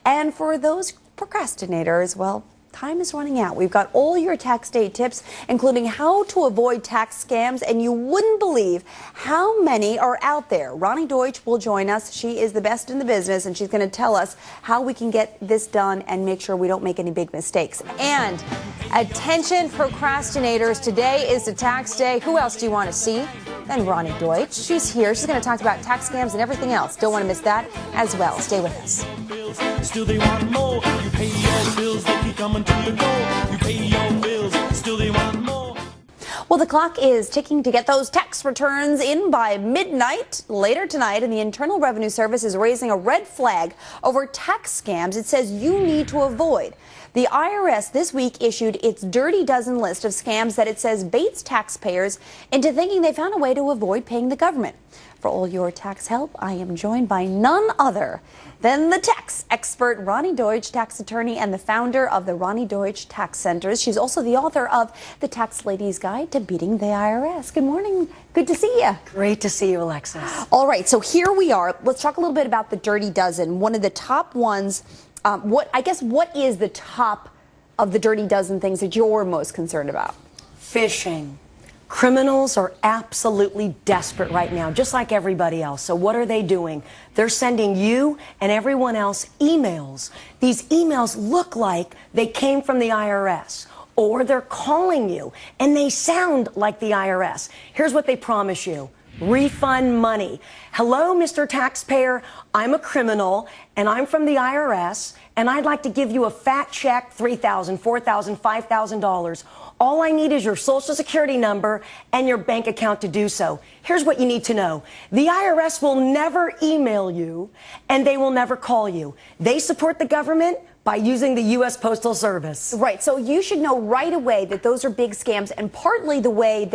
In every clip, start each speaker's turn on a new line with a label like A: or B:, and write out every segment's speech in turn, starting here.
A: And for those procrastinators, well, time is running out. We've got all your tax day tips, including how to avoid tax scams, and you wouldn't believe how many are out there. Roni Deutch will join us. She is the best in the business, and she's going to tell us how we can get this done and make sure we don't make any big mistakes. And attention procrastinators, today is the tax day. Who else do you want to see than Roni Deutch? She's here. She's going to talk about tax scams and everything else. Don't want to miss that as well. Stay with us.
B: Still they want more. You pay your bills, they keep coming to your door. You pay your bills, still they want more.
A: Well, the clock is ticking to get those tax returns in by midnight later tonight, and the Internal Revenue Service is raising a red flag over tax scams it says you need to avoid. The IRS this week issued its dirty dozen list of scams that it says baits taxpayers into thinking they found a way to avoid paying the government. For all your tax help, I am joined by none other than the tax expert, Roni Deutch, tax attorney and the founder of the Roni Deutch Tax Centers. She's also the author of The Tax Lady's Guide to Beating the IRS. Good morning. Good to see you.
C: Great to see you, Alexis.
A: All right, so here we are. Let's talk a little bit about the dirty dozen. One of the top ones, what is the top of the dirty dozen things that you're most concerned about?
C: Phishing. Criminals are absolutely desperate right now, just like everybody else. So what are they doing? They're sending you and everyone else emails. These emails look like they came from the IRS, or they're calling you and they sound like the IRS. Here's what they promise you. Refund money. Hello, Mr. Taxpayer. I'm a criminal and I'm from the IRS and I'd like to give you a fat check, $3,000, $4,000, $5,000. All I need is your social security number and your bank account to do so. Here's what you need to know. The IRS will never email you and they will never call you. They support the government by using the U.S. Postal Service.
A: Right, so you should know right away that those are big scams, and partly the way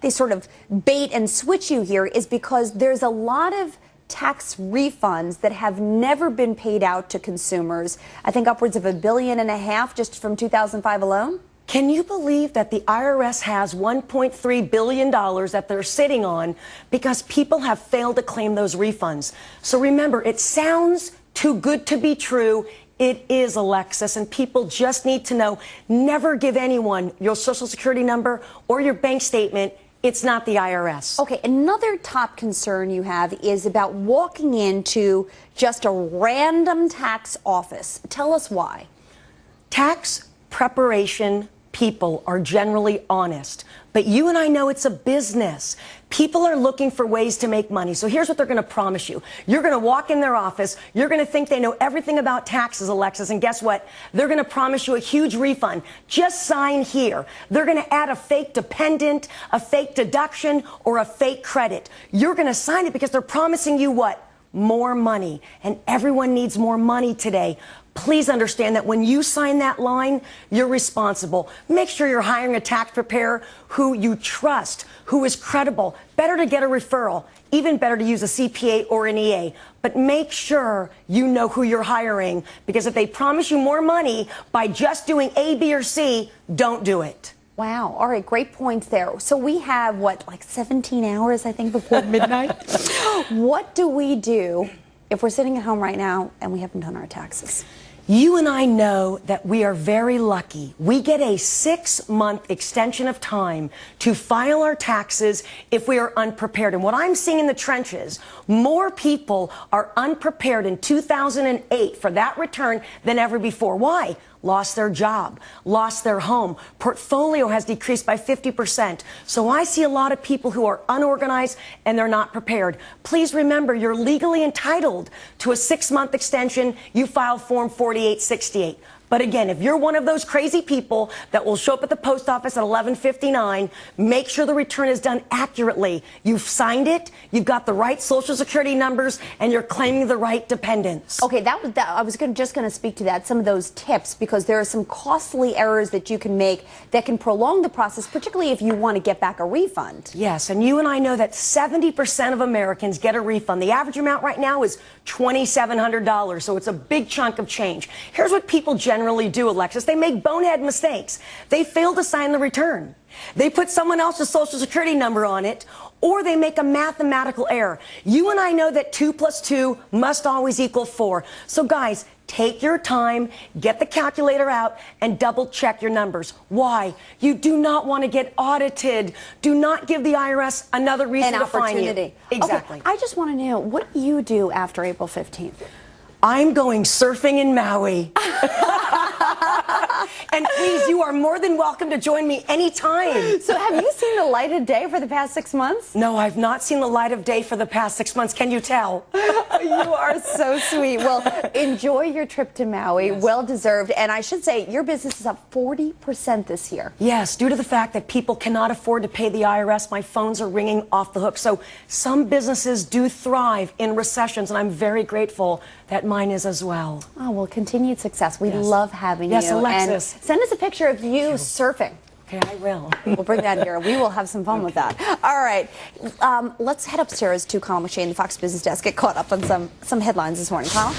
A: they sort of bait and switch you here is because there's a lot of tax refunds that have never been paid out to consumers. I think upwards of $1.5 billion just from 2005 alone.
C: Can you believe that the IRS has $1.3 billion that they're sitting on because people have failed to claim those refunds? So remember, it sounds too good to be true. It is, Alexis, and people just need to know, never give anyone your social security number or your bank statement. It's not the IRS.
A: Okay, another top concern you have is about walking into just a random tax office. Tell us why.
C: Tax preparation people are generally honest, but you and I know it's a business. People are looking for ways to make money. So here's what they're going to promise you. You're going to walk in their office. You're going to think they know everything about taxes, Alexis. And guess what? They're going to promise you a huge refund. Just sign here. They're going to add a fake dependent, a fake deduction, or a fake credit. You're going to sign it because they're promising you what? More money. And everyone needs more money today. Please understand that when you sign that line, you're responsible. Make sure you're hiring a tax preparer who you trust, who is credible. Better to get a referral, even better to use a CPA or an EA. But make sure you know who you're hiring, because if they promise you more money by just doing A, B, or C, don't do it.
A: Wow. All right. Great points there. So we have, what, like 17 hours, I think, before midnight? What do we do if we're sitting at home right now and we haven't done our taxes?
C: You and I know that we are very lucky. We get a 6-month extension of time to file our taxes if we are unprepared. And what I'm seeing in the trenches, more people are unprepared in 2008 for that return than ever before. Why? Lost their job, lost their home, portfolio has decreased by 50%. So I see a lot of people who are unorganized and they're not prepared. Please remember, you're legally entitled to a 6-month extension. You file Form 4868. But again, if you're one of those crazy people that will show up at the post office at 11:59, make sure the return is done accurately. You've signed it, you've got the right social security numbers, and you're claiming the right dependents.
A: Okay, I was just going to speak to that, some of those tips, because there are some costly errors that you can make that can prolong the process, particularly if you want to get back a refund.
C: Yes, and you and I know that 70% of Americans get a refund. The average amount right now is $2,700, so it's a big chunk of change. Here's what people generally do, Alexis. They make bonehead mistakes. They fail to sign the return. They put someone else's social security number on it, or they make a mathematical error. You and I know that 2 + 2 must always equal 4. So guys, Take your time, get the calculator out, and double check your numbers. Why? You do not want to get audited. Do not give the IRS another reason to fine you. Exactly.
A: Okay, I just want to know, what do you do after April 15th?
C: I'm going surfing in Maui. And please, you are more than welcome to join me anytime.
A: So have you seen the light of day for the past 6 months?
C: No, I've not seen the light of day for the past 6 months. Can you tell?
A: You are so sweet. Well, enjoy your trip to Maui. Yes. Well deserved. And I should say, your business is up 40% this year.
C: Yes, due to the fact that people cannot afford to pay the IRS, my phones are ringing off the hook. So some businesses do thrive in recessions, and I'm very grateful that mine is as well.
A: Oh, well, continued success. We love having you.
C: Yes, Alexis.
A: And send us a picture of you surfing.
C: Okay, I will.
A: We'll bring that here. We will have some fun with that. All right. Let's head upstairs to Connell McShane, the Fox Business Desk, get caught up on some headlines this morning. Connell?